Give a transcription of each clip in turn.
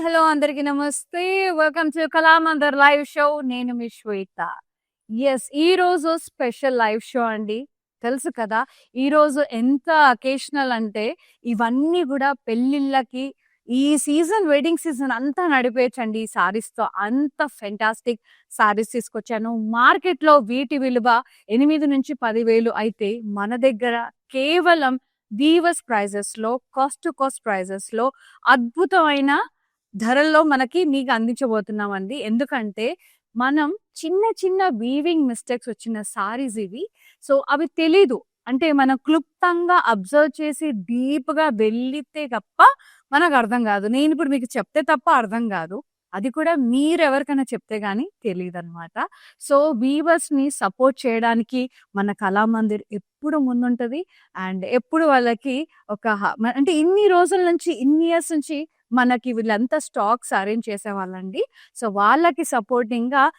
Hello అందరికీ నమస్తే. Welcome to Kalamandir live show. నేను మీ శ్వేత. ఈరోజు స్పెషల్ లైవ్ షో అండి. తెలుసు కదా! ఈరోజు ఎంత అకేషనల్ అంటే ఇవన్నీ గూడా పెళ్ళిళ్ళకి ఈ సీజన్ వెడ్డింగ్ సీజన్ అంతా నడిపేయొచ్చండి ఈ సారీస్‌తో. అంత ఫెంటాస్టిక్ సారీస్ తీసుకొచ్చాను. మార్కెట్‌లో వీటి విలువ 8,000-10,000 అయితే మన దగ్గర కేవలం వీవర్స్ ప్రైజెస్‌లో, కాస్ట్ టు కాస్ట్ ప్రైజెస్‌లో అద్భుతమైన ధరల్లో మీకు అందించబోతున్నామండి. ఎందుకంటే మనం చిన్న చిన్న వీవింగ్ మిస్టేక్స్ వచ్చిన సారీస్ ఇవి. సో అవి తెలీదు. అంటే మనం క్లుప్తంగా అబ్జర్వ్ చేసి డీప్‌గా వెళ్ళితే తప్ప మనకు అర్థం కాదు. నేనిప్పుడు మీకు చెప్తే తప్ప అర్థం కాదు. అది కూడా మీరెవరికైనా చెప్తే గాని తెలీదనమాట. సో వీవర్స్‌ని సపోర్ట్ చేయడానికి మన కళామందిర్ ఎప్పుడు ముందుంటది. అండ్ ఎప్పుడు వాళ్ళకి ఒక అంటే ఇన్ని రోజుల నుంచి, ఇన్ని ఇయర్స్ నుంచి మనకి వీళ్ళంతా స్టాక్స్ అరేంజ్ చేసేవాళ్ళండి. సో వాళ్ళకి సపోర్టింగ్‌గా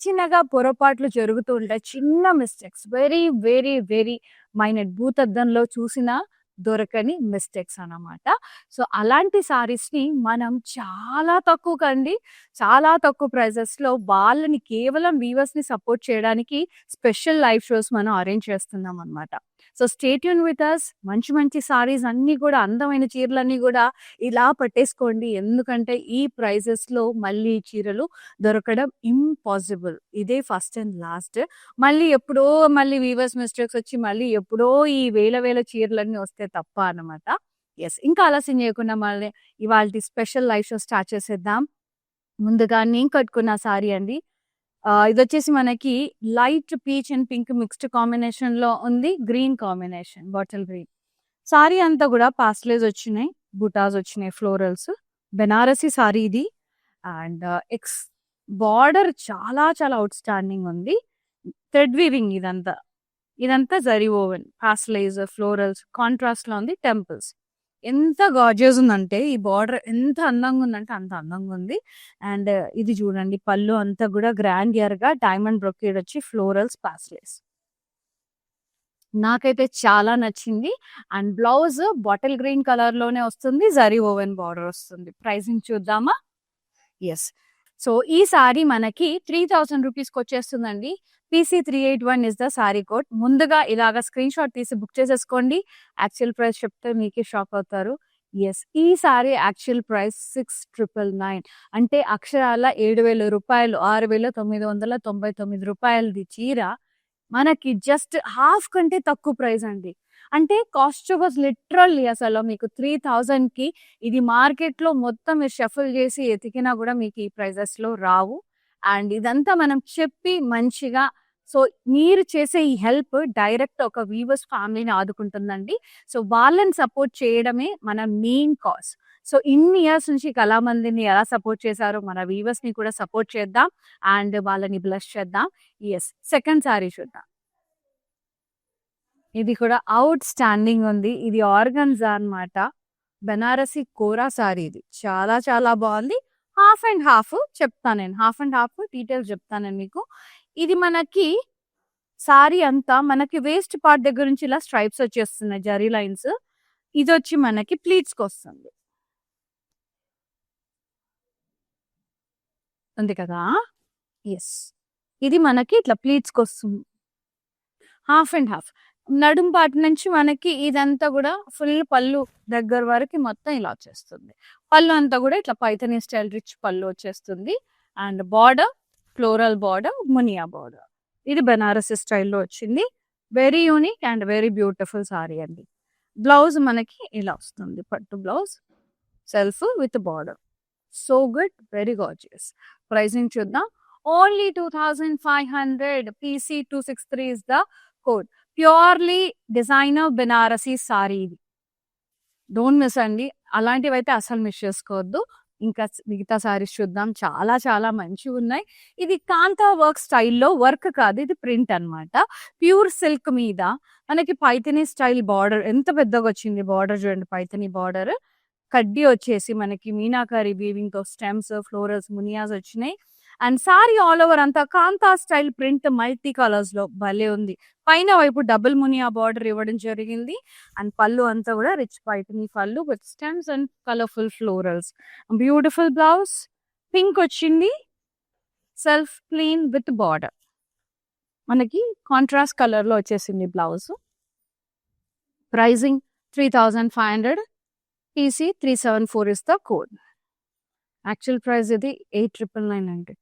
చిన్నగా పొరపాట్లు జరుగుతూ ఉంటాయి. చిన్న mistakes very, very, very minor భూతద్దంలో చూసినా దొరకని మిస్టేక్స్ అన్నమాట. సో అలాంటి సారీస్‌ని మనం చాలా తక్కువకండి, చాలా తక్కువ ప్రైజెస్‌లో వాళ్ళని కేవలం వీవర్స్‌ని సపోర్ట్ చేయడానికి స్పెషల్ లైవ్ షోస్ మనం అరేంజ్ చేస్తున్నామనమాట. So stay tune with us. మంచి మంచి సారీస్ అన్నీ కూడా, అందమైన చీరలన్నీ కూడా ఇలా పట్టేసుకోండి. ఎందుకంటే ఈ ప్రైజెస్‌లో మళ్ళీ చీరలు దొరకడం ఇంపాసిబుల్. ఇదే ఫస్ట్ అండ్ లాస్ట్. మళ్ళీ వీవర్స్ మిస్టేక్స్ వచ్చి మళ్ళీ ఎప్పుడో ఈ వేల చీరలన్నీ వస్తే తప్ప అన్నమాట. ఇంకా ఆలస్యం చేయకుండా మళ్ళీ ఇవాల్టి స్పెషల్ లైవ్ షో స్టార్ట్ చేసేద్దాం. ముందుగా నేను కట్టుకున్న సారీ అండి. ఇదొచ్చేసి మనకి light peach and pink mixed కాంబినేషన్‌లో ఉంది. Green combination, bottle green. Sorry అంతా కూడా పాస్టెల్స్ వచ్చినాయి, బుటాస్ వచ్చినాయి, ఫ్లోరల్స్. బెనారసి సారీ ఇది. అండ్ బార్డర్ చాలా చాలా ఔట్ స్టాండింగ్ ఉంది. థ్రెడ్ వీవింగ్ ఇదంతా జరీ ఓవెన్, పాస్టెలైజ్, ఫ్లోరల్స్ కాంట్రాస్ట్‌లో ఉంది. టెంపుల్స్ ఎంత గార్జియస్ ఉందంటే, ఈ బార్డర్ ఎంత అందంగా ఉందంటే అంత అందంగా ఉంది. అండ్ ఇది చూడండి, పళ్ళు అంతా కూడా గ్రాండియర్‌గా డైమండ్ బ్రొకేడ్ వచ్చి ఫ్లోరల్స్, పాస్టెల్స్. నాకైతే చాలా నచ్చింది. And blouse bottle green colour లోనే వస్తుంది. జరీ ఓవెన్ బార్డర్ వస్తుంది. ప్రైసింగ్ చూద్దామా? సో ఈ సారీ మనకి 3,000 రూపీస్‌కి వచ్చేస్తుందండి. PC381 is the sorry code. ముందుగా ఇలాగా స్క్రీన్ షాట్ తీసి బుక్ చేసేసుకోండి. యాక్చువల్ ప్రైస్ చెప్తే మీకే షాక్ అవుతారు. ఈ సారీ యాక్చువల్ ప్రైస్ 6,999. అంటే అక్షరాల 7,000 రూపాయలు, 6,999 రూపాయలది చీర మనకి జస్ట్ హాఫ్ కంటే తక్కువ ప్రైస్ అండి. అంటే కాస్ట్ వాస్ లిటరల్లీ అసలు మీకు 3,000కి ఇది మార్కెట్‌లో మొత్తం మీరు షఫుల్ చేసి ఎతికినా కూడా మీకు ఈ ప్రైజెస్‌లో రావు. అండ్ ఇదంతా మనం చెప్పి మంచిగా, సో మీరు చేసే ఈ హెల్ప్ డైరెక్ట్ ఒక వీవర్స్ ఫ్యామిలీని ఆదుకుంటుందండి. సో వాళ్ళని సపోర్ట్ చేయడమే మన మెయిన్ కాజ్. సో ఇన్ని ఇయర్స్ నుంచి కళామందిని ఎలా సపోర్ట్ చేశారో మన వీవర్స్‌ని కూడా సపోర్ట్ చేద్దాం. అండ్ వాళ్ళని బ్లెస్ చేద్దాం. సెకండ్ సారీ చూద్దాం. ఇది కూడా ఔట్ స్టాండింగ్ ఉంది. ఇది ఆర్గన్జా అన్నమాట. బెనారసి కోరా సారీ ఇది. చాలా చాలా బాగుంది. హాఫ్ అండ్ హాఫ్ చెప్తాను నేను. హాఫ్ అండ్ హాఫ్ డీటెయిల్స్ చెప్తాను నేను మీకు. ఇది మనకి సారీ అంతా మనకి వేస్ట్ పార్ట్ దగ్గర నుంచి ఇలా స్ట్రైప్స్ వచ్చేస్తున్నాయి, జరీ లైన్స్. ఇది వచ్చి మనకి ప్లీట్స్కి వస్తుంది. ఉంది కదా? ఇది మనకి ఇట్లా ప్లీట్స్కి వస్తుంది. Half and half. నడుం పాటు నుంచి మనకి ఇదంతా కూడా ఫుల్ పళ్ళు దగ్గర వరకు మొత్తం ఇలా వచ్చేస్తుంది. పళ్ళు అంతా కూడా ఇట్లా పైథనీ స్టైల్ రిచ్ పళ్ళు వచ్చేస్తుంది. And border floral border, muniya border. ఇది బెనారసి స్టైల్లో వచ్చింది. Very unique and very beautiful sari అండి. బ్లౌజ్ మనకి ఇలా వస్తుంది, పట్టు blouse, self with border. So good, very gorgeous. Pricing చూద్దాం. Only 2,500. PC263 is the code. Purely designer Banarasi sari ఇది. డోంట్ మిస్ అండి. అలాంటివి అయితే అసలు మిస్ చేసుకోవద్దు. ఇంకా మిగతా సారీస్ చూద్దాం. చాలా చాలా మంచివి ఉన్నాయి. ఇది కాంతా వర్క్ స్టైల్లో, వర్క్ కాదు, ఇది ప్రింట్ అన్నమాట. ప్యూర్ సిల్క్ మీద మనకి పైథనీ స్టైల్ బార్డర్. ఎంత పెద్దగా వచ్చింది బార్డర్ చూడండి. పైథనీ బార్డర్, కడ్డీ వచ్చేసి మనకి మీనాకారి వీవింగ్ తో స్టెమ్స్, ఫ్లోరల్స్, మునియాస్ వచ్చినాయి. అండ్ సారీ ఆల్ ఓవర్ అంతా కాంతా స్టైల్ ప్రింట్ మల్టీ కలర్స్ లో భలే ఉంది. పైన వైపు డబుల్ మునియా బార్డర్ ఇవ్వడం జరిగింది. అండ్ పళ్ళు అంతా కూడా రిచ్ పైటని పళ్ళు with stems and colourful florals. Beautiful blouse pink వచ్చింది, సెల్ఫ్ ప్లెయిన్ విత్ బార్డర్. మనకి కాంట్రాస్ట్ కలర్ లో వచ్చేసింది blouse. Pricing 3500, PC 374 is the code. Actual price ఇది 8999 అండి.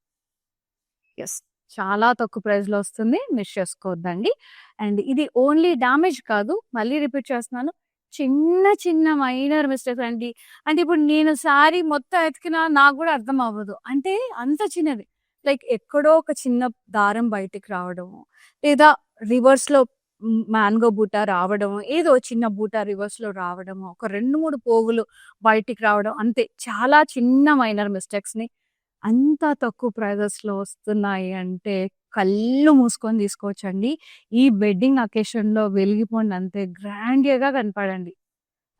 ఎస్, చాలా తక్కువ ప్రైస్ లో వస్తుంది, మిస్ చేసుకోవద్దండి. అండ్ ఇది ఓన్లీ డ్యామేజ్ కాదు, మళ్ళీ రిపీట్ చేస్తున్నాను, చిన్న చిన్న మైనర్ మిస్టేక్స్ అండి. అంటే ఇప్పుడు నేను శారీ మొత్తం ఎతికినా నాకు కూడా అర్థం అవ్వదు, అంటే అంత చిన్నది. లైక్ ఎక్కడో ఒక చిన్న దారం బయటికి రావడము, లేదా రివర్స్ లో మ్యాంగో బూటా రావడము, ఏదో చిన్న బూటా రివర్స్ లో రావడము, ఒక 2-3 పోగులు బయటికి రావడం, అంతే. చాలా చిన్న మైనర్ మిస్టేక్స్ ని అంత తక్కువ ప్రైజెస్ లో వస్తున్నాయి అంటే కళ్ళు మూసుకొని తీసుకోవచ్చండి. ఈ వెడ్డింగ్ అకేషన్ లో వెలిగిపోండి, అంతే గ్రాండ్ గా కనపడండి.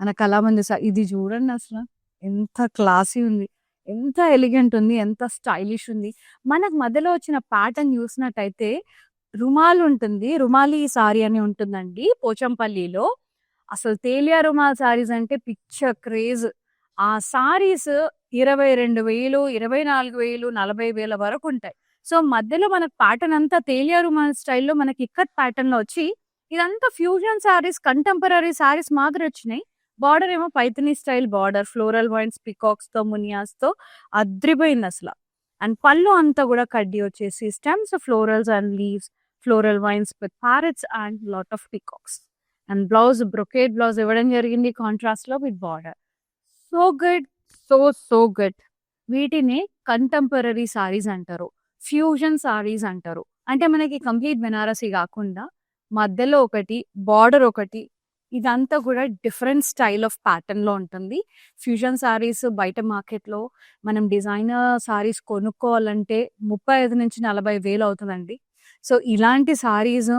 మన కళామంది ఇది చూడండి, అసలు ఎంత క్లాసీ ఉంది, ఎంత ఎలిగెంట్ ఉంది, ఎంత స్టైలిష్ ఉంది. మనకు మధ్యలో వచ్చిన ప్యాటర్న్ చూసినట్టయితే రుమాల్ ఉంటుంది, రుమాలి సారీ అని ఉంటుందండి పోచంపల్లిలో. అసలు తేలియా రుమాల్ సారీస్ అంటే పిక్చర్ క్రేజ్. ఆ సారీస్ 22,000, 24,000, 40,000 వరకు ఉంటాయి. సో మధ్యలో మనకు ప్యాటర్న్ అంతా తేలియా రుమాల్ స్టైల్లో మనకి ఇక్కత్ ప్యాటర్న్ లో వచ్చి, ఇదంతా ఫ్యూజన్ సారీస్, కంటెంపరీ సారీస్ మాదిరి వచ్చినాయి. బార్డర్ ఏమో Paithani style border, floral wines, peacocks తో, మునియాస్ తో అద్రిపోయింది అసలు. అండ్ పళ్ళు అంతా కూడా కడ్డీ వచ్చేసి stems, florals and leaves, floral wines with parrots and lot of peacocks. And blouse brocade blouse ఇవ్వడం జరిగింది కాంట్రాస్ట్ లో with border. So good, so good. వీటిని కంటెంపరీ సారీస్ అంటారు, ఫ్యూజన్ సారీస్ అంటారు. అంటే మనకి కంప్లీట్ బెనారసీ కాకుండా మధ్యలో ఒకటి, బార్డర్ ఒకటి, ఇదంతా కూడా డిఫరెంట్ స్టైల్ ఆఫ్ ప్యాటర్న్ లో ఉంటుంది. ఫ్యూజన్ సారీస్ బయట మార్కెట్ లో మనం డిజైనర్ సారీస్ కొనుక్కోవాలంటే 35,000-40,000 అవుతుందండి. సో ఇలాంటి సారీస్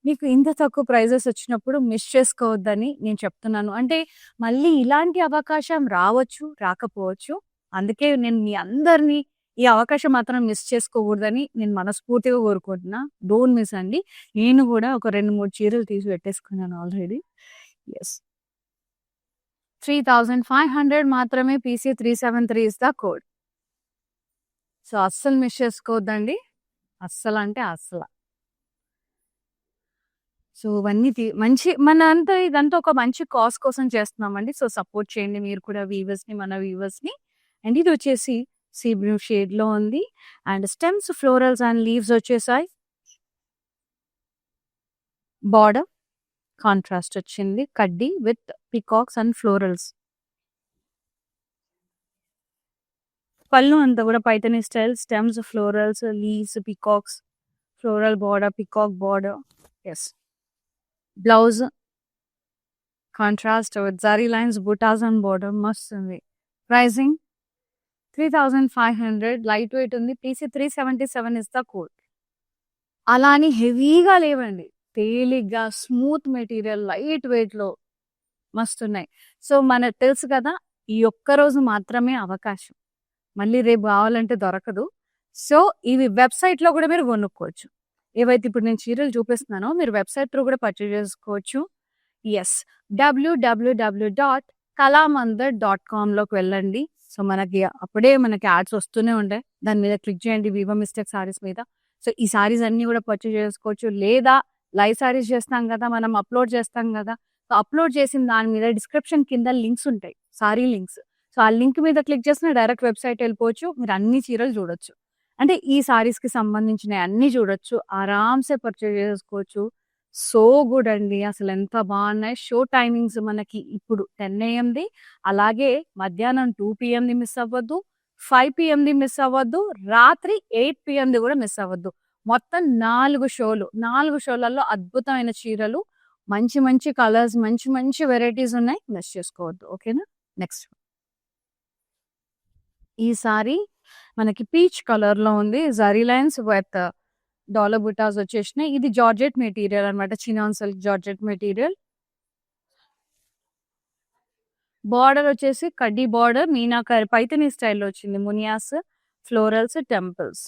మీకు ఇంత తక్కువ ప్రైజెస్ వచ్చినప్పుడు మిస్ చేసుకోవద్దని నేను చెప్తున్నాను. అంటే మళ్ళీ ఇలాంటి అవకాశం రావచ్చు, రాకపోవచ్చు. అందుకే నేను మీ అందరినీ ఈ అవకాశం మాత్రం మిస్ చేసుకోకూడదని నేను మనస్ఫూర్తిగా కోరుకుంటున్నా. డోంట్ మిస్ అండి. నేను కూడా ఒక 2-3 చీరలు తీసి పెట్టేసుకున్నాను ఆల్రెడీ. ఎస్, 3500 మాత్రమే. PC 373 is the code. So అస్సలు మిస్ చేసుకోవద్దండి, అస్సలు అంటే అస్సలు. సో ఇవన్నీ మంచి ఇదంతా ఒక మంచి కాజ్ కోసం చేస్తున్నామండి. సో సపోర్ట్ చేయండి మీరు కూడా వీవర్స్ ని, మన వీవర్స్ ని. అండ్ ఇది వచ్చేసి సీ బ్లూ షేడ్ లో ఉంది. And stems, florals and leaves వచ్చేసాయి. బార్డర్ కాంట్రాస్ట్ వచ్చింది, కడ్డీ విత్ పికాక్స్ అండ్ ఫ్లోరల్స్. పళ్ళు అంతా కూడా Paithani style, stems, florals, leaves, peacocks, floral border, peacock border. Yes, blouse contrast with zari lines, butas and border. మస్తు ఉంది. ప్రైజింగ్ 3500, లైట్ వెయిట్ ఉంది. PC 377 is the code. అలా అని హెవీగా లేవండి, తేలిగ్గా స్మూత్ మెటీరియల్, లైట్ వెయిట్ లో మస్తున్నాయి. సో మనకు తెలుసు కదా, ఈ ఒక్క రోజు మాత్రమే అవకాశం, మళ్ళీ రేపు కావాలంటే దొరకదు. సో ఇవి వెబ్సైట్ లో కూడా మీరు కొనుక్కోవచ్చు. ఏవైతే ఇప్పుడు నేను చీరలు చూపిస్తున్నానో మీరు వెబ్సైట్ త్రూ కూడా పర్చేజ్ చేసుకోవచ్చు. ఎస్, www.kalamandir.com లోకి వెళ్ళండి. సో మనకి అప్పుడే మనకి యాడ్స్ వస్తూనే ఉంటాయి, దాని మీద క్లిక్ చేయండి, వివో మిస్టేక్ సారీస్ మీద. సో ఈ సారీస్ అన్ని కూడా పర్చేజ్ చేసుకోవచ్చు. లేదా లైవ్ సారీస్ చేస్తాం కదా, మనం అప్లోడ్ చేస్తాం కదా, సో అప్లోడ్ చేసిన దాని మీద డిస్క్రిప్షన్ కింద లింక్స్ ఉంటాయి, సారీ లింక్స్. సో ఆ లింక్ మీద క్లిక్ చేసిన డైరెక్ట్ వెబ్సైట్ వెళ్ళిపోవచ్చు, మీరు అన్ని చీరలు చూడొచ్చు. అంటే ఈ సారీస్ కి సంబంధించిన అన్ని చూడొచ్చు, ఆరామ్సే పర్చేజ్ చేసుకోవచ్చు. సో గుడ్ అండి, అసలు ఎంత బాగున్నాయి. షో టైమింగ్స్ మనకి ఇప్పుడు 10 AM ది, అలాగే మధ్యాహ్నం 2 PM ది మిస్ అవ్వద్దు, 5 PM ది మిస్ అవ్వద్దు, రాత్రి 8 PM ది కూడా మిస్ అవ్వద్దు. మొత్తం 4 షోలు, 4 షోలలో అద్భుతమైన చీరలు, మంచి మంచి కలర్స్, మంచి మంచి వెరైటీస్ ఉన్నాయి, మిస్ చేసుకోవద్దు. ఓకేనా. నెక్స్ట్ ఈ సారీ మనకి పీచ్ కలర్ లో ఉంది, జరీ లైన్స్ విత్ డాలర్ బుటాస్ వచ్చేసినాయి. ఇది జార్జెట్ మెటీరియల్ అనమాట, chinon silk georgette material. Border వచ్చేసి కడ్డీ బార్డర్, మీనాకరి పైథనీ స్టైల్లో వచ్చింది, మునియాస్, ఫ్లోరల్స్, టెంపుల్స్.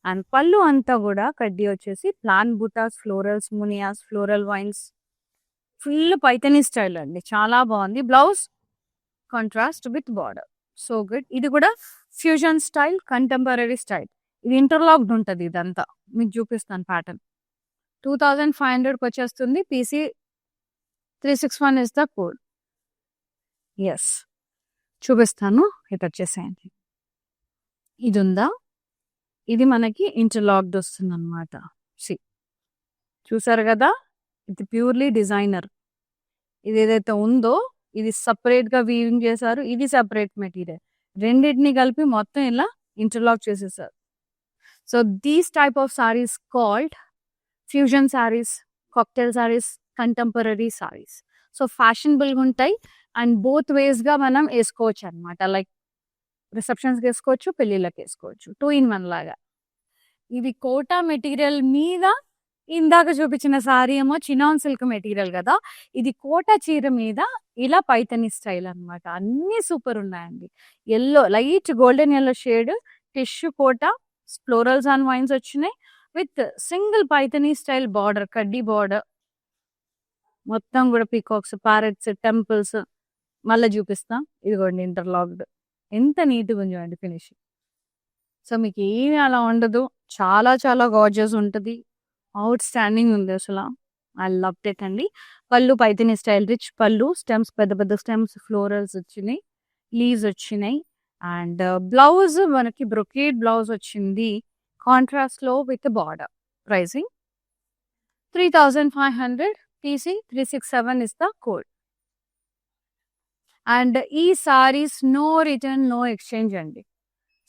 అండ్ పళ్ళు అంతా కూడా కడ్డీ వచ్చేసి ప్లాన్ బుటాస్, ఫ్లోరల్స్, మునియాస్, floral vines, full Paithani style అండి. చాలా బాగుంది. Blouse contrast with border. So good. ఇది కూడా ఫ్యూజన్ స్టైల్, కంటెంపరీ స్టైల్. ఇది ఇంటర్లాక్డ్ ఉంటుంది. ఇదంతా మీకు చూపిస్తాను ప్యాటర్న్. 2500కి వచ్చేస్తుంది. PC 361 is the code. Yes, చూపిస్తాను. ఇది వచ్చేసేయండి. ఇది ఉందా, ఇది మనకి ఇంటర్లాక్డ్ వస్తుంది అనమాట. చూసారు కదా, ఇది ప్యూర్లీ డిజైనర్. ఇది ఏదైతే ఉందో ఇది సపరేట్ గా వీవింగ్ చేశారు. ఇది సపరేట్ మెటీరియల్. రెండింటిని కలిపి మొత్తం ఇలా ఇంటర్లాక్ చేసేసారు. So these type of saris called fusion saris, cocktail saris, contemporary saris. So ఫ్యాషనబుల్గా ఉంటాయి అండ్ బోత్ వేస్ గా మనం వేసుకోవచ్చు అనమాట. లైక్ రిసెప్షన్స్కి వేసుకోవచ్చు, పెళ్ళిళ్ళకి వేసుకోవచ్చు. 2 in 1 లాగా. ఇది కోటా మెటీరియల్ మీద, ఇందాక చూపించిన సారీ ఏమో చినాన్ సిల్క్ మెటీరియల్ కదా, ఇది కోటా చీర మీద ఇలా పైథనీ స్టైల్ అనమాట. అన్ని సూపర్ ఉన్నాయండి. Yellow, light golden yellow shade, tissue Kota, florals and vines వచ్చినాయి with single Paithani style border, కడ్డీ బార్డర్. మొత్తం కూడా పీకాక్స్, ప్యారెట్స్, టెంపుల్స్. మళ్ళీ చూపిస్తాం. ఇదిగోండి ఇంటర్లాక్డ్. ఎంత నీట్గా ఉందండి ఫినిషింగ్. సో మీకు ఏమి అలా ఉండదు. చాలా చాలా గార్జియస్ ఉంటుంది. అవుట్ స్టాండింగ్ ఉంది అసలు. ఐ లవ్ ఇట్ అండి. Pallu Paithani style, rich pallu, stems పెద్ద పెద్ద స్టెమ్స్, ఫ్లోరల్స్ వచ్చినాయి, లీవ్స్ వచ్చినాయి. అండ్ బ్లౌజ్ మనకి బ్రొకేడ్ బ్లౌజ్ వచ్చింది కాంట్రాస్ట్ లో with border. Pricing 3500. PC 367 is the code. And ఈ saris no return, no exchange అండి,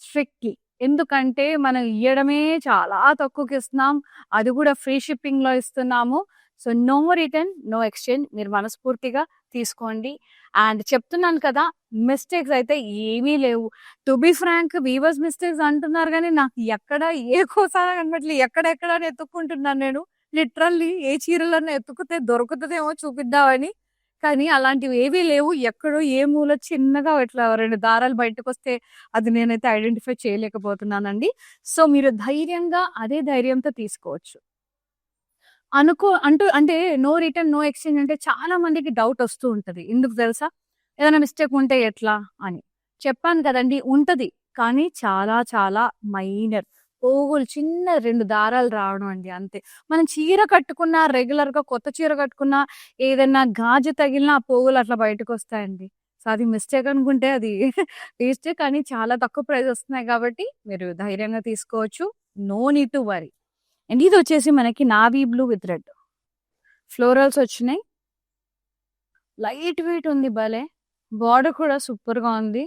స్ట్రిక్ట్లీ. ఎందుకంటే మనం ఇవ్వడమే చాలా తక్కువకి ఇస్తున్నాం, అది కూడా ఫ్రీ షిప్పింగ్ లో ఇస్తున్నాము. So no return, no exchange. మీరు మనస్ఫూర్తిగా తీసుకోండి. అండ్ చెప్తున్నాను కదా, మిస్టేక్స్ అయితే ఏమీ లేవు. To be frank, weavers mistakes అంటున్నారు కానీ నాకు ఎక్కడ ఏ కోసారా కనబట్లేదు. ఎక్కడెక్కడ ఎత్తుక్కుంటున్నాను నేను. లిటరల్లీ ఏ చీరలన్నా ఎత్తుకుతే దొరుకుతుందేమో చూపిద్దామని, కానీ అలాంటివి ఏవీ లేవు. ఎక్కడో ఏ మూల చిన్నగా ఇట్లా 2 దారాలు బయటకు వస్తే అది నేనైతే ఐడెంటిఫై చేయలేకపోతున్నానండి. సో మీరు ధైర్యంగా అదే ధైర్యంతో తీసుకోవచ్చు. అంటే నో రిటర్న్, నో ఎక్స్చేంజ్ అంటే చాలా మందికి డౌట్ వస్తూ ఉంటది. ఎందుకు తెలుసా? ఏదైనా మిస్టేక్ ఉంటే ఎట్లా అని. చెప్పాను కదండి, ఉంటది. కానీ చాలా చాలా మైనర్. పోగులు చిన్న 2 దారాలు రావడం అండి, అంతే. మనం చీర కట్టుకున్నా, రెగ్యులర్ గా కొత్త చీర కట్టుకున్నా, ఏదైనా గాజు తగిలినా ఆ పోగులు అట్లా బయటకు వస్తాయండి. సో అది మిస్టేక్ అనుకుంటే అది వేస్ట్. కానీ చాలా తక్కువ ప్రైస్ వస్తున్నాయి కాబట్టి మీరు ధైర్యంగా తీసుకోవచ్చు. No need to worry. And ఇది వచ్చేసి మనకి navy blue with red florals వచ్చినాయి. లైట్ వెయిట్ ఉంది భలే. బార్డర్ కూడా సూపర్ గా ఉంది.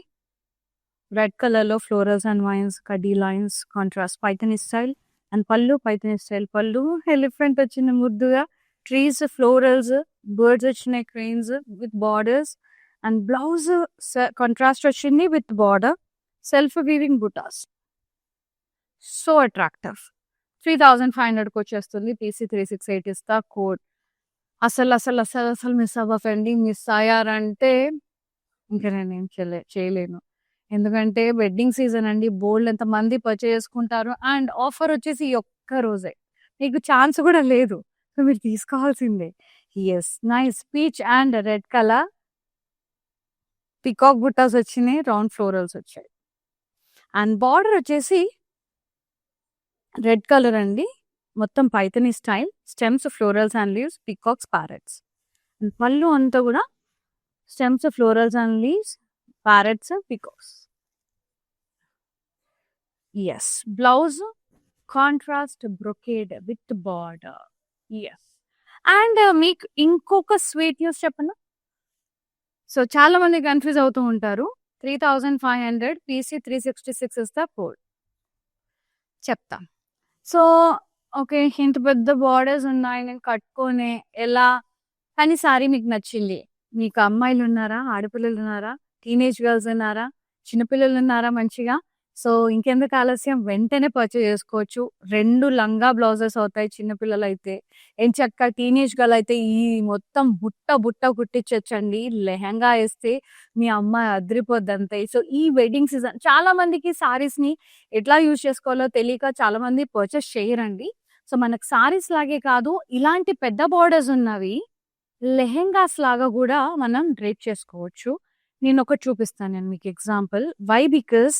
రెడ్ కలర్ లో ఫ్లోరల్స్ అండ్ వైన్స్, కడ్డీ lines, contrast Paithani style. And pallu Paithani style pallu. Elephant వచ్చింది ముద్దుగా, ట్రీస్, ఫ్లోరల్స్, బర్డ్స్ వచ్చినాయి, cranes with borders. And blouse contrast వచ్చింది with border, self weaving butas. So attractive. 3500కి వచ్చేస్తుంది. పీసీ 368 ఇస్తా కోడ్. అసలు అసలు అసలు అసలు మిస్ అవ్వకండి. మిస్ అయ్యారంటే ఇంకా నేనేం చేయలేను. ఎందుకంటే వెడ్డింగ్ సీజన్ అండి, బోల్డ్ ఎంత మంది పర్చేస్ చేసుకుంటారు. అండ్ ఆఫర్ వచ్చేసి ఈ ఒక్క రోజే, మీకు ఛాన్స్ కూడా లేదు. సో మీరు తీసుకోవాల్సిందే. Yes, nice peach and red colour peacock buttas వచ్చినాయి, రౌండ్ ఫ్లోరల్స్ వచ్చాయి. అండ్ బార్డర్ వచ్చేసి రెడ్ కలర్ అండి, మొత్తం Paithani style, stems, florals and leaves, peacocks, parrots. And పళ్ళు అంతా కూడా stems, florals and leaves, parrots, peacocks. Yes, blouse contrast brocade with border. Yes. And మీకు ఇంకొక స్వీట్ న్యూస్ చెప్పనా? సో చాలా మంది కన్ఫ్యూజ్ అవుతూ ఉంటారు. 3500, పీసీ 366 ఇస్ ద కోడ్. చెప్తా. సో ఓకే, ఇంత పెద్ద బార్డర్స్ ఉన్నాయి, నేను కట్టుకొని ఎలా? కానీ సారీ మీకు నచ్చింది. మీకు అమ్మాయిలు ఉన్నారా, ఆడపిల్లలు ఉన్నారా, టీనేజ్ గర్ల్స్ ఉన్నారా, చిన్నపిల్లలు ఉన్నారా, మంచిగా సో, ఇంకెందుకు ఆలస్యం వెంటనే పర్చేజ్ చేసుకోవచ్చు. 2 లంగా బ్లౌజెస్ అవుతాయి చిన్న పిల్లలైతే. ఎంచక్కా టీనేజ్ గర్ల్ అయితే ఈ మొత్తం బుట్ట కుట్టించొచ్చండి. లెహెంగా ఏస్తే మీ అమ్మాయి అదిరిపోద్దంతే. సో, ఈ వెడ్డింగ్ సీజన్ చాలా మందికి సారీస్‌ని ఎట్లా యూజ్ చేసుకోవాలో తెలియక చాలా మంది పర్చేజ్ చేయరండి. సో, మనకు సారీస్ లాగే కాదు, ఇలాంటి పెద్ద బోర్డర్స్ ఉన్నవి లెహెంగాస్ లాగా గూడా మనం డ్రేప్ చేసుకోవచ్చు. నేనొకటి చూపిస్తాను నేను మీకు ఎగ్జాంపుల్. వై? బికాజ్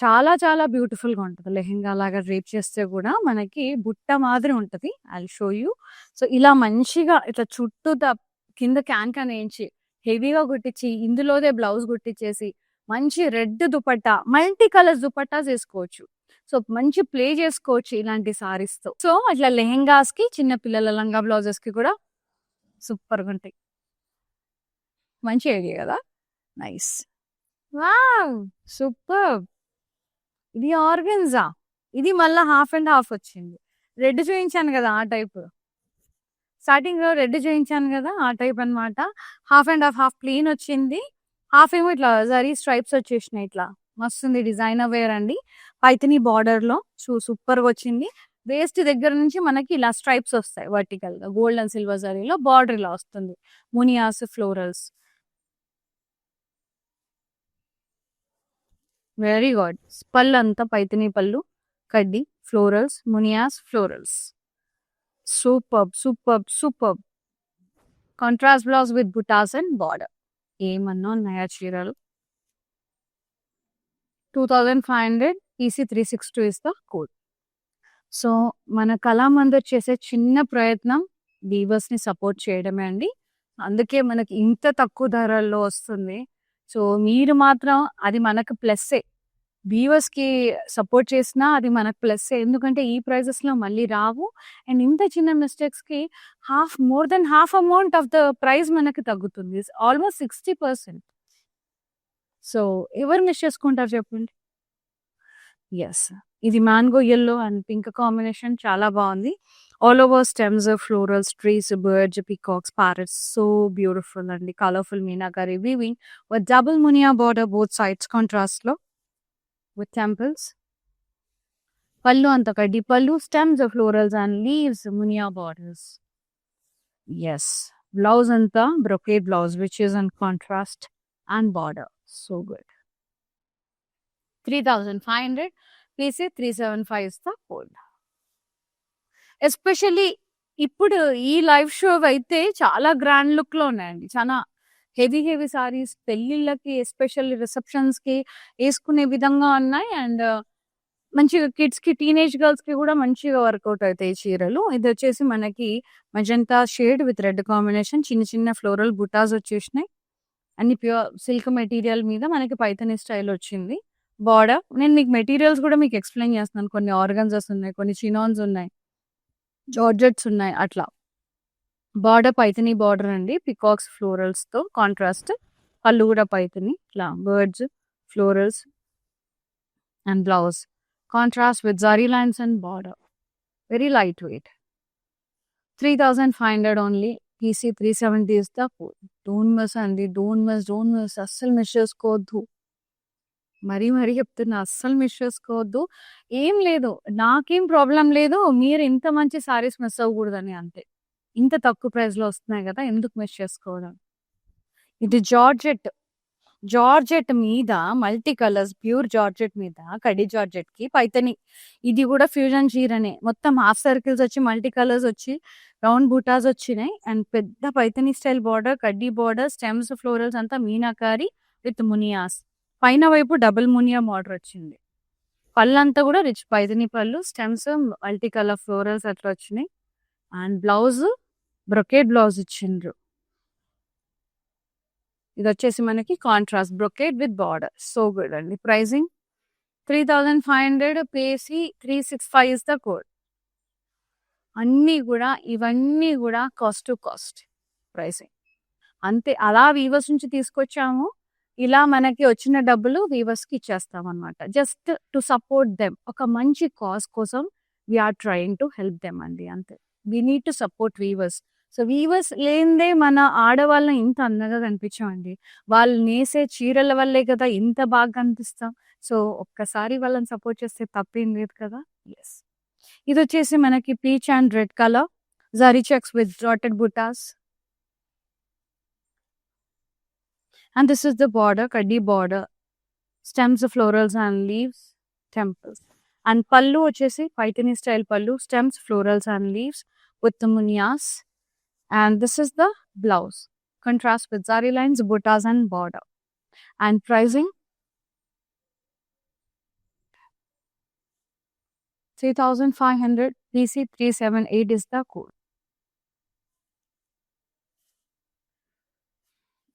చాలా బ్యూటిఫుల్‌గా ఉంటది. లెహెంగా లాగా డ్రేప్ చేస్తే గూడా మనకి బుట్ట మాదిరి ఉంటది. I will show you. So, ఇలా మంచిగా ఇట్లా చుట్టూతా కింద క్యాన్ ఏయించి, హెవీగా కుట్టించి, ఇందులోదే బ్లౌజ్ కుట్టిచ్చేసి, మంచి red dupatta, multi colours dupattas ఏసుకోవచ్చు. సో, మంచి ప్లే చేసుకోవచ్చు ఇలాంటి సారీస్‌తో. సో, అట్లా లెహెంగాస్‌కి, చిన్న పిల్లల లంగా బ్లౌజెస్‌కి కూడా సూపర్‌గుంటాయి. మంచి ఐడియా గదా! నైస్. వావ్! సూపర్బ్! ఇది ఆర్గన్జా. ఇది మళ్ళా హాఫ్ అండ్ హాఫ్ వచ్చింది. రెడ్ చూయించాను గదా! ఆ టైపు. స్టార్టింగ్‌లో రెడ్ చూయించాను గదా! ఆ టైప్ అన్నమాట. Half and half, half plain వచ్చింది. హాఫ్ ఏమో ఇట్లా జరీ స్ట్రైప్స్ వచ్చేసినాయి ఇట్లా. మస్తుంది డిజైనర్ వేర్ అండి. పైథానీ బార్డర్‌లో సూపర్‌గొచ్చింది. వేస్ట్ దగ్గర నుంచి మనకి ఇలా స్ట్రైప్స్ వస్తాయి వర్టికల్‌గా. గోల్డ్ అండ్ సిల్వర్ జరీలో బార్డర్ ఇలా వస్తుంది. Munias florals. Very good. పళ్ళంతా పైథానీ పళ్ళు, కడ్డీ, florals, munias florals. Superb! Contrast blouse with butas and border. ఏమన్నా ఉన్నాయా చీరలు? 2500 EC 362 is the code. So, మన కళామందిర్ చేసే చిన్న ప్రయత్నం వీవర్స్‌ని సపోర్ట్ చేయడమే అండి. అందుకే మనకి ఇంత తక్కువ ధరల్లో వస్తుంది. సో, మీరు మాత్రం అది మనకు ప్లస్సే. వీవర్స్‌కి సపోర్ట్ చేసినా అది మనకు ప్లస్సే. ఎందుకంటే ఈ ప్రైజెస్‌లో మళ్ళీ రావు. అండ్ ఇంత చిన్న మిస్టేక్స్‌కి more then half amount of the price మనకి తగ్గుతుంది. ఆల్మోస్ట్ 60%. సో, ఎవరు మిస్ చేసుకుంటారు చెప్పండి? యెస్. ఇది mango yellow and pink combination చాలా బావుంది. All over stems, florals, trees, birds, peacocks, parrots so beautiful అండి. Colourful meenakari weaving with double munia border both sides కాంట్రాస్ట్‌లో విత్ టెంపుల్స్. పళ్ళు అంతా కడ్డీ pallu, stems, florals and leaves munia borders. Yes. Blouse అంతా brocade blouse which is in contrast and border. So good. 3500 PC 375 is the code. Especially ఇప్పుడు ఈ live show అయితే చాలా grand లుక్‌లో ఉన్నాయండి. చాలా హెవీ సారీస్ పెళ్ళిళ్ళకి, ఎస్పెషల్లీ రిసెప్షన్స్‌కి ఏసుకునే విధంగా ఉన్నాయి. అండ్ మంచిగా కిడ్స్‌కి, టీనేజ్ గర్ల్స్‌కి కూడా మంచిగా వర్కౌట్ అవుతాయి ఈ చీరలు. ఇదొచ్చేసి మనకి magenta shade with red combination, చిన్న ఫ్లోరల్ బుటాస్ వచ్చేసినాయి. అన్ని ప్యూర్ సిల్క్ మెటీరియల్ మీద మనకి పైథానీ స్టైల్ వచ్చింది. బార్డర్ నేను మీకు మెటీరియల్స్ కూడా మీకు ఎక్స్‌ప్లెయిన్ చేస్తున్నాను. కొన్ని ఆర్గాన్జాస్ ఉన్నాయి, కొన్ని చినాన్స్ ఉన్నాయి, జార్జెట్స్ ఉన్నాయి అట్లా. బార్డర్ పైథానీ బార్డర్ అండి. పికాక్స్ ఫ్లోరల్స్‌తో కాంట్రాస్ట్. పళ్ళు కూడా పైథానీ ఇట్లా birds, florals and blouse. Contrast with zari lines and border. Very light weight. 3500 only. PC 370 is the code. Don't miss అండి. Don't miss. అస్సలు మిస్ చేసుకోవద్దు. మరీ చెప్తున్నా, అస్సలు మిస్ చేసుకోవద్దు. ఏం లేదు, నాకేం ప్రాబ్లమ్ లేదు. మీరు ఇంత మంచి సారీస్ మిస్ అవ్వకూడదని అంతే. ఇంత తక్కువ ప్రైస్‌లో వస్తున్నాయి గదా! ఎందుకు మిస్ చేసుకోవడం. ఇది జార్జెట్ మీద మల్టీ కలర్స్, ప్యూర్ జార్జెట్ మీద కడ్డీ జార్జెట్‌కి పైథానీ. ఇది కూడా ఫ్యూజన్ చీరనే. మొత్తం హాఫ్ సర్కిల్స్ వచ్చి, మల్టీ కలర్స్ వచ్చి, రౌండ్ బూటాస్ వచ్చినాయి. అండ్ పెద్ద పైథానీ స్టైల్ బార్డర్, కడ్డీ బార్డర్, స్టెమ్స్, ఫ్లోరల్స్ అంతా మీనాకారి విత్ మునియాస్. పైన వైపు డబుల్ మునియా బార్డర్ వచ్చింది. పళ్ళంతా కూడా రిచ్ పైథానీ పళ్ళు, స్టెమ్స్, మల్టీ కలర్ ఫ్లోరల్స్ అట్లా వచ్చినాయి. అండ్ బ్లౌజ్ బ్రొకేడ్ బ్లౌజ్ ఇచ్చిండ్రు. ఇదొచ్చేసి మనకి contrast brocade with border. So good అండి. ప్రైజింగ్ 3500 పేసి 365 ఇస్ ద కోడ్. ఇవన్నీ కూడా కాస్ట్ టు కాస్ట్ ప్రైసింగ్. అంతే. అలా వీవర్స్ నుంచి తీసుకొచ్చాము. ఇలా మనకి వచ్చిన డబ్బులు వీవర్స్‌కి ఇచ్చేస్తామన్నమాట. Just to support them. ఒక మంచి కాజ్ కోసం we are trying to help them అండి అంతే. We need to support weavers. So, weavers లేనిదే మన ఆడవాళ్ళం ఇంత అందంగా కనిపించమండి. వాళ్ళు నేసే చీరల వల్లే కదా ఇంత బాగా కనిపిస్తాం. సో, ఒక్కసారి వాళ్ళని సపోర్ట్ చేస్తే తప్పేం లేదు కదా! యెస్. ఇదొచ్చేసి మనకి peach and red colour zari checks with dotted butas. And this is the border, కడ్డీ border. Stems, florals and leaves, temples. And pallu వచ్చేసి Paithani style pallu, stems, florals and leaves with munias. And this is the blouse. Contrast with zari lines, buttas and border. And pricing 3,500. PC 378 is the code.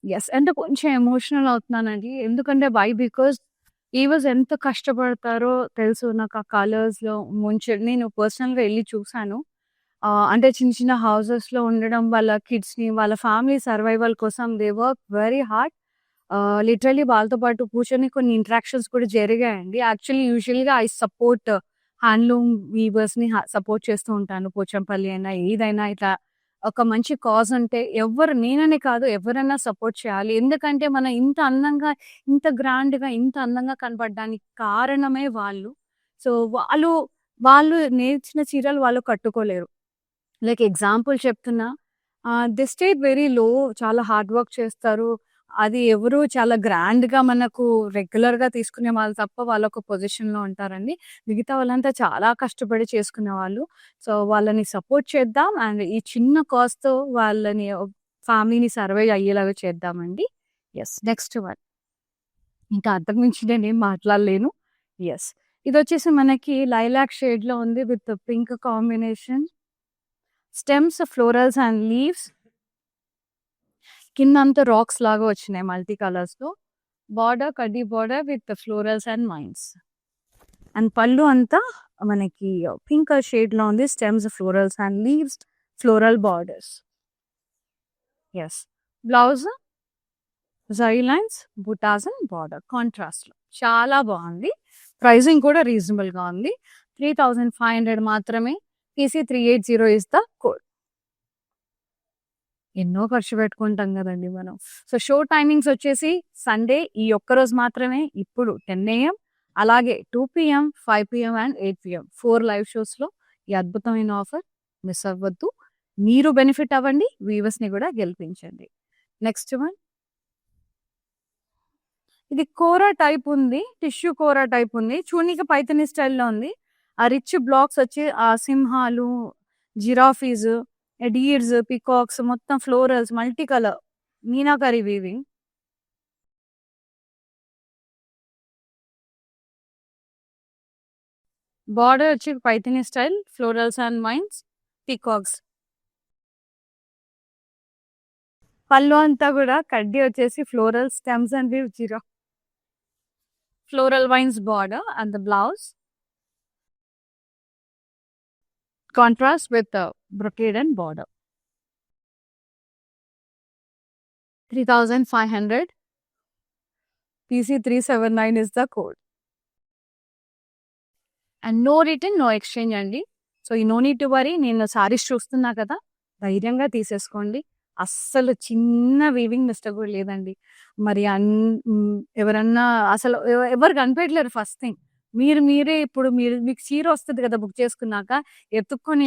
Yes, అంటే కొంచెం emotional అవుతున్నానండి. ఎందుకంటే why? Because weavers ఎంత కష్టపడతారో తెలుసు నాకు. ఆ కలర్స్‌లో నేను పర్సనల్‌గా ఎళ్లి చూసాను. అంటే చిన్న చిన్న హౌసెస్‌లో ఉండడం, వాళ్ళ కిడ్స్‌ని, వాళ్ళ ఫ్యామిలీ సర్వైవల్ కోసం they work very hard. Literally వాళ్ళతో పాటు కూర్చొని కొన్ని ఇంటరాక్షన్స్ కూడా జరిగాయండి. యాక్చువల్లీ యూజువల్‌గా ఐ సపోర్ట్ హ్యాండ్లూమ్ వీవర్స్‌ని సపోర్ట్ చేస్తూ ఉంటాను. పోచంపల్లి అయినా, ఏదైనా ఇట్లా ఒక మంచి కాజ్ ఉంటే నేననే కాదు, ఎవరైనా సపోర్ట్ చేయాలి. ఎందుకంటే మనం ఇంత అందంగా, ఇంత గ్రాండ్‌గా, ఇంత అందంగా కనపడడానికి కారణమే వాళ్ళు. సో, వాళ్ళు నేర్చిన చీరలు వాళ్ళు కట్టుకోలేరు. లైక్ ఎగ్జాంపుల్ చెప్తున్నా, దే స్టేడ్ వెరీ లో. చాలా హార్డ్ వర్క్ చేస్తారు. అది ఎవరు చాలా గ్రాండ్‌గా మనకు రెగ్యులర్‌గా తీసుకునే వాళ్ళు తప్ప వాళ్ళొక పొజిషన్‌లో ఉంటారండి. మిగతా వాళ్ళంతా చాలా కష్టపడి చేసుకునేవాళ్ళు. సో, వాళ్ళని సపోర్ట్ చేద్దాం. అండ్ ఈ చిన్న కాజ్‌తో వాళ్ళని ఫ్యామిలీని సర్వైవ్ అయ్యేలాగా చేద్దామండి. యెస్. Next one. ఇంకా అంతకు మించి నేనేం మాట్లాడలేను. యెస్. ఇదొచ్చేసి మనకి లైలాక్ షేడ్‌లో ఉంది with pink combination. Stems, florals and leaves. కిందంతా రాక్స్ లాగా వచ్చినాయి మల్టీ కలర్స్‌లో. బార్డర్, కడ్డీ border with florals and mines. And పళ్ళు అంతా మనకి పింక్ షేడ్‌లో ఉంది. Stems, florals and leaves, floral borders. Yes. Blouse zari lines, butas and border కాంట్రాస్ట్‌లో. చాలా బాగుంది. ప్రైజింగ్ కూడా రీజనబుల్‌గా ఉంది. 3,500 మాత్రమే. PC 380 is the code. ఎన్నో ఖర్చు పెట్టుకుంటాం గదండీ మనం. సో, షో టైమింగ్స్ వచ్చేసి సండే ఈ ఒక్కరోజు మాత్రమే. ఇప్పుడు 10 AM, అలాగే 2 PM, 5 PM అండ్ 8 PM 4 లైవ్ షోస్‌లో ఈ అద్భుతమైన ఆఫర్ మిస్ అవ్వద్దు. మీరు బెనిఫిట్ అవ్వండి. వీవర్స్‌ని కూడా గెలిపించండి. Next one. ఇది కోరా టైప్ ఉంది. టిష్యూ కోరా టైప్ ఉంది. చూడనీకి పైథానీ స్టైల్‌లో ఉంది. ఆ రిచ్ బ్లాక్స్ వచ్చి సింహాలు, జిరాఫీస్, డీర్స్, పీకాక్స్, మొత్తం florals, multi colour meenakari weaving. Border వచ్చి Paithani style, florals and vines, peacocks. Pallu అంతా కూడా కడ్డీ వచ్చేసి floral, stems and weave floral vines border, and the blouse contrast with the brocade and border. 3,500. PC 379 is the code. And no return, no exchange అండి. So, ఈ no need to worry. నేను సారీస్ చూస్తున్నా కదా, ధైర్యంగా తీసేసుకోండి. అస్సలు చిన్న వీవింగ్ మిస్టేక్ కూడా లేదండి. మరి ఎవరన్నా అసలు ఎవరు కనిపెట్టలేరు ఫస్ట్ థింగ్. మీరే ఇప్పుడు మీకు చీర వస్తది కదా బుక్ చేసుకున్నాక, ఎత్తుక్కొని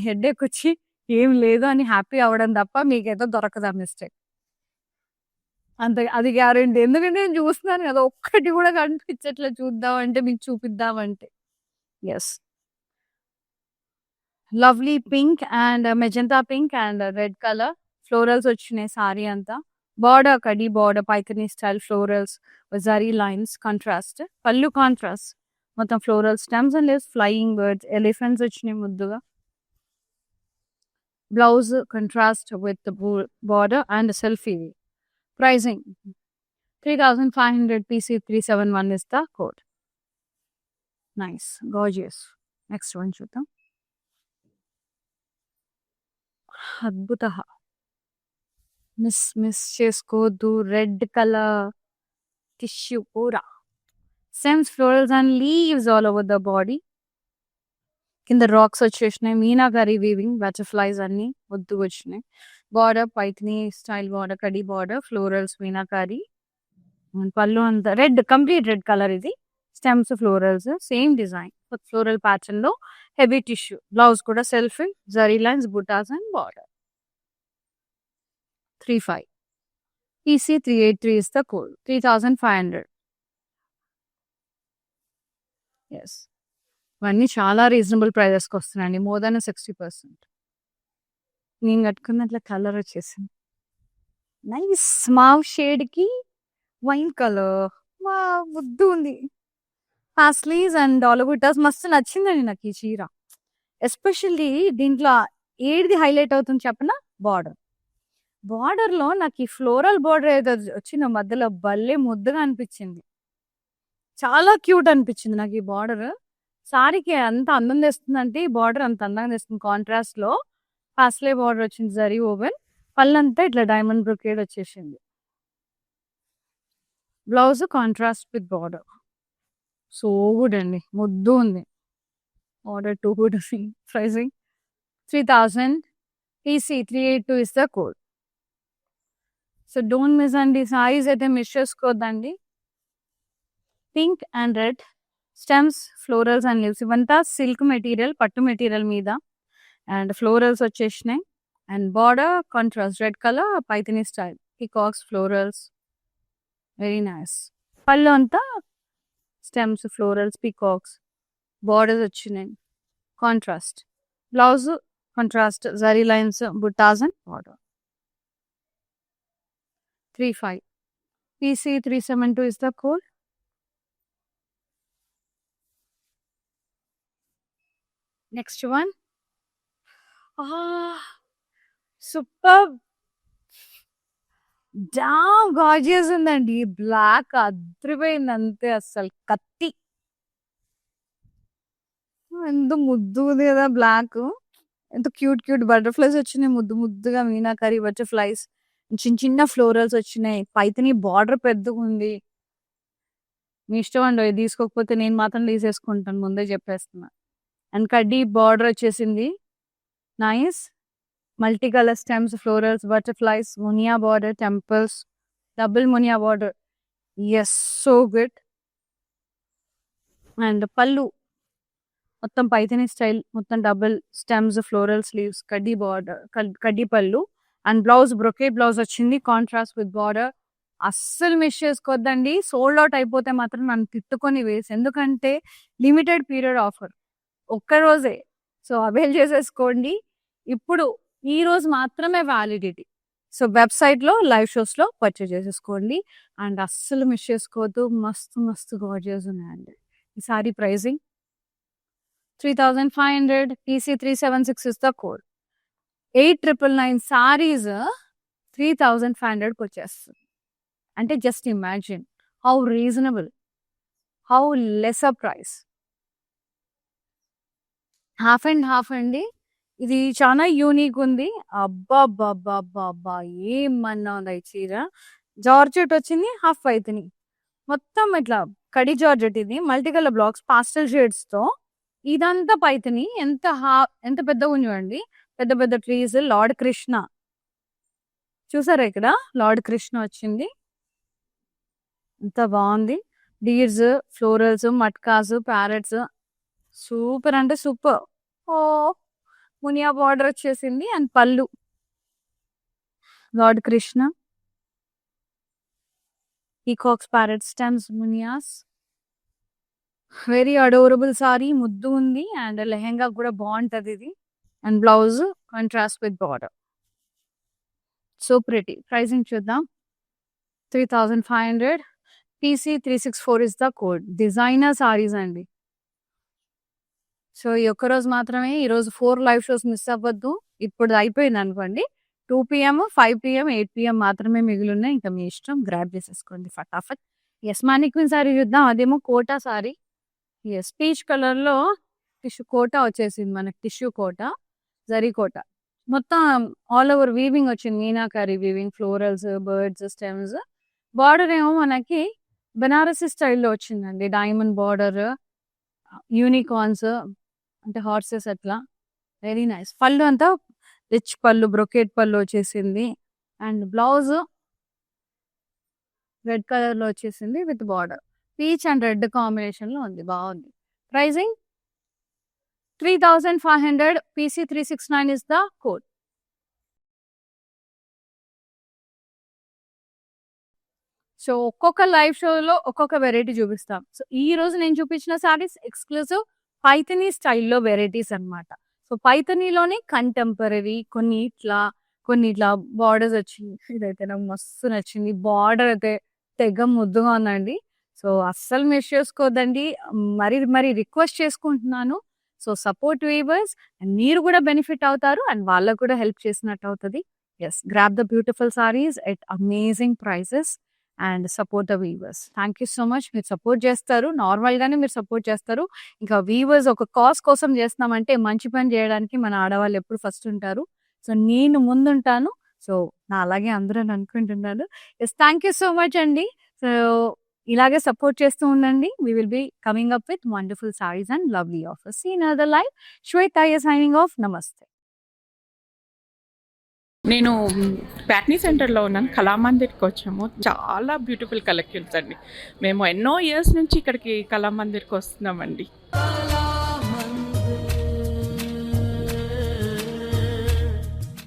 హెడ్‌ఏక్ వచ్చి ఏం లేదు అని హ్యాపీ అవ్వడం తప్ప మీకైతే దొరకదు ఆ మిస్టేక్. అంతే, అది గ్యారంటీ. ఎందుకంటే నేను చూస్తున్నాను కదా, ఒక్కటి కూడా కనిపించట్లే చూద్దామంటే, మీకు చూపిద్దామంటే. Yes. Lovely pink and magenta pink and red colour florals వచ్చినాయి సారీ అంతా. బార్డర్, కడ్డీ border, Paithani style florals, zari lines contrast. Pallu contrast, మొత్తం floral, stems and leaves, flying birds, elephants వచ్చినాయి ముద్దుగా. Blouse contrast with border and selfie. Pricing 3,500. PC 371 is the code. Nice, gorgeous. Next one చూద్దాం. అద్భుత. Miss చేసుకోవద్దు. Red colour tissue కూర. Stems, florals and leaves all over the body. కింద rocks వచ్చేసినాయి. Meenakari weaving, butterflies అన్ని ముద్దుగా వచ్చినాయి. బార్డర్ పైథానీ స్టైల్ బార్డర్, కడ్డీ బార్డర్, ఫ్లోరల్స్, మీనాకరీ. పళ్ళు అంతా రెడ్, కంప్లీట్ రెడ్ కలర్ ఇది. Stems, florals same design floral pattern లో హెవీ టిష్యూ. బ్లౌజ్ కూడా self zari lines, butas and border. 35 EC 383 is the code. 3500. Yes, ఇవన్నీ చాలా రీజనబుల్ ప్రైజెస్కి వస్తున్నాయండి. More than 60%. నేను కట్టుకున్నట్ల కలర్ వచ్చేసింది నైస్ మావ్ షేడ్కి వైన్ కలర్. వా ముద్దు ఉంది. స్లీవ్స్ అండ్ డాలబుటాస్ మస్తు నచ్చిందండి నాకు ఈ చీర. ఎస్పెషల్లీ దీంట్లో ఏది హైలైట్ అవుతుంది చెప్పన, బార్డర్. బార్డర్లో నాకు ఈ ఫ్లోరల్ బార్డర్ ఏదో వచ్చిన మధ్యలో భలే ముద్దుగా అనిపించింది. చాలా క్యూట్ అనిపించింది నాకు ఈ బార్డర్. సారీకి అంత అందం తెస్తుందంటే ఈ బార్డర్ అంత అందంగా తెస్తుంది. కాంట్రాస్ట్ లో పాస్లే బార్డర్ వచ్చింది, జరీ ఓవెన్. పళ్ళంతా ఇట్లా డైమండ్ బ్రొకేడ్ వచ్చేసింది. Blouse contrast with border. So good అండి, ముద్దు ఉంది. Order 2 good. Pricing 3000. EC 382 is the code. So don't miss అండి, సారీస్ అయితే మిస్ చేసుకోవద్దండి. Pink and red stems, florals and leaves. ఇవంతా సిల్క్ మెటీరియల్, పట్టు మెటీరియల్ మీద. అండ్ ఫ్లోరల్స్ వచ్చేసినాయి. And border contrast red colour, Paithani style, peacocks, florals. Very nice. Pallu అంతా stems, florals, peacocks, borders వచ్చినాయి contrast. Blouse contrast zari lines, butas and border. 35 EC 372 is the code. Next one. Super damn gorgeous ఉందండి. Black అద్రిపోయింది అంతే, అస్సలు కత్తి. ఎంత ముద్దు ఉంది కదా బ్లాక్. ఎంత క్యూట్ క్యూట్ బటర్ఫ్లైస్ వచ్చినాయి, ముద్దు ముద్దుగా మీనాకరీ బటర్ఫ్లైస్. చిన్న చిన్న ఫ్లోరల్స్ వచ్చినాయి. పైతని బార్డర్ పెద్దగా ఉంది. మీ ఇష్టం అండి, తీసుకోకపోతే నేను మాత్రం తీసేసుకుంటాను, ముందే చెప్పేస్తున్నా. అండ్ కడ్డీ బార్డర్ వచ్చేసింది. Nice multi colour stems, florals, butterflies, muniya border, temples, double muniya border. Yes, so good. And పళ్ళు మొత్తం పైథనీ స్టైల్, మొత్తం డబుల్ స్టెమ్స్, ఫ్లోరల్ స్లీవ్స్, కడ్డీ బార్డర్, కడ్డీ పళ్ళు. అండ్ బ్లౌజ్ బ్రొకేట్ బ్లౌజ్ వచ్చింది, కాంట్రాస్ట్ విత్ బార్డర్. అస్సలు మిస్ చేసుకోవద్దండి. సోల్డ్ అవుట్ అయిపోతే మాత్రం నన్ను తిట్టుకొని వేసి, ఎందుకంటే లిమిటెడ్ పీరియడ్ ఆఫర్, ఒక్కరోజే. సో అవైల్ చేసేసుకోండి. ఇప్పుడు ఈ రోజు మాత్రమే వ్యాలిడిటీ. సో వెబ్సైట్లో, లైవ్ షోస్లో పర్చేజ్ చేసేసుకోండి. అండ్ అస్సలు మిస్ చేసుకోవద్దు. మస్తు మస్తు గార్జియస్ ఉన్నాయండి. ఈ sari pricing 3500. EC 376 is the code. 8999 saris 3500కి వచ్చేస్తుంది. అంటే just imagine how reasonable, how lesser price. Half and half అండి. ఇది చాలా యూనిక్ ఉంది. అబ్బా ఏమన్నా ఉంది ఈ చీర. జార్జెట్ వచ్చింది, హాఫ్ పైథనీ, మొత్తం ఇట్లా కడి జార్జెట్. ఇది మల్టీ కలర్ బ్లాక్స్, పాస్టల్ షేడ్స్ తో. ఇదంతా పైథనీ. ఎంత పెద్దగా ఉంది చూడండి, పెద్ద పెద్ద ట్రీస్. లార్డ్ కృష్ణ చూసారా, ఇక్కడ లార్డ్ కృష్ణ వచ్చింది. ఎంత బాగుంది. Deers, florals, matkas, parrots. Super అంటే సూపర్. ఓ మునియా బార్డర్ వచ్చేసింది. And pallu lord Krishna, peacocks, parrot stems, munias. Very adorable sari, ముద్దు ఉంది. అండ్ లెహెంగా కూడా బాగుంటది ఇది. And blouse contrast with border. So pretty. Pricing చూద్దాం. 3500. PC 364 is the code. Designer saris అండి. సో ఈ ఒక్కరోజు మాత్రమే. ఈరోజు 4 లైవ్ షోస్ మిస్ అవ్వద్దు. ఇప్పుడు అయిపోయింది అనుకోండి. 2 PM, 5 PM, 8 PM మాత్రమే మిగిలి ఉన్నాయి. ఇంకా మీ ఇష్టం, గ్రాప్ చేసేసుకోండి ఫటాఫట్. ఎస్, మానిక్విన్ సారీ చూద్దాం. అదేమో కోటా సారీ. ఎస్, పీచ్ కలర్లో టిష్యూ కోటా వచ్చేసింది మనకి. టిష్యూ కోటా, జరీ కోటా, మొత్తం ఆల్ ఓవర్ వీవింగ్ వచ్చింది. Meenakari weaving, florals, birds, stems. Border ఏమో మనకి బనారసి స్టైల్లో వచ్చిందండి. డైమండ్ బార్డర్, యూనికార్న్స్ అంటే హార్సెస్ అట్లా. Very nice. పళ్ళు అంతా రిచ్ పళ్ళు, బ్రొకేట్ పళ్ళు వచ్చేసింది. అండ్ బ్లౌజ్ రెడ్ కలర్లో వచ్చేసింది with border. Peach and red కాంబినేషన్లో ఉంది, బాగుంది. Pricing 3500. PC369 is the code. So ఒక్కొక్క లైవ్ షోలో ఒక్కొక్క వెరైటీ చూపిస్తాం. సో ఈ రోజు నేను చూపించిన సారీస్ ఎక్స్క్లూజివ్ పైథనీ స్టైల్లో వెరైటీస్ అన్నమాట. సో పైథనీలోనే కంటెంపరరీ కొన్ని ఇట్లా బార్డర్స్ వచ్చింది. ఇదైతే నాకు మస్తు నచ్చింది. బార్డర్ అయితే తెగ ముద్దుగా ఉందండి. సో అస్సలు మిస్ చేసుకోవద్దండి. మరి రిక్వెస్ట్ చేసుకుంటున్నాను. సో సపోర్ట్ వీవర్స్, అండ్ మీరు కూడా బెనిఫిట్ అవుతారు అండ్ వాళ్ళకు కూడా హెల్ప్ చేసినట్టు అవుతుంది. Yes, grab the beautiful saris at amazing prices and support the weavers. Thank you so much. మీరు సపోర్ట్ చేస్తారు, నార్మల్గానే మీరు సపోర్ట్ చేస్తారు. ఇంకా వీవర్స్ ఒక కాజ్ కోసం చేస్తున్నామంటే మంచి పని చేయడానికి మన ఆడవాళ్ళు ఎప్పుడు ఫస్ట్ ఉంటారు. సో నేను ముందుంటాను. సో నా అలాగే అందరూ అని అనుకుంటున్నాను. Yes, thank you so much అండి. సో ఇలాగే సపోర్ట్ చేస్తూ ఉండండి. We will be coming up with wonderful saris and lovely offers. See in other live. Shweta is signing off. నమస్తే. నేను ప్యాట్నీ సెంటర్లో ఉన్నాను. కళామందిర్కి వచ్చాము. చాలా బ్యూటిఫుల్ కలెక్షన్స్ అండి. మేము ఎన్నో ఇయర్స్ నుంచి ఇక్కడికి కళామందిర్కి వస్తున్నామండి.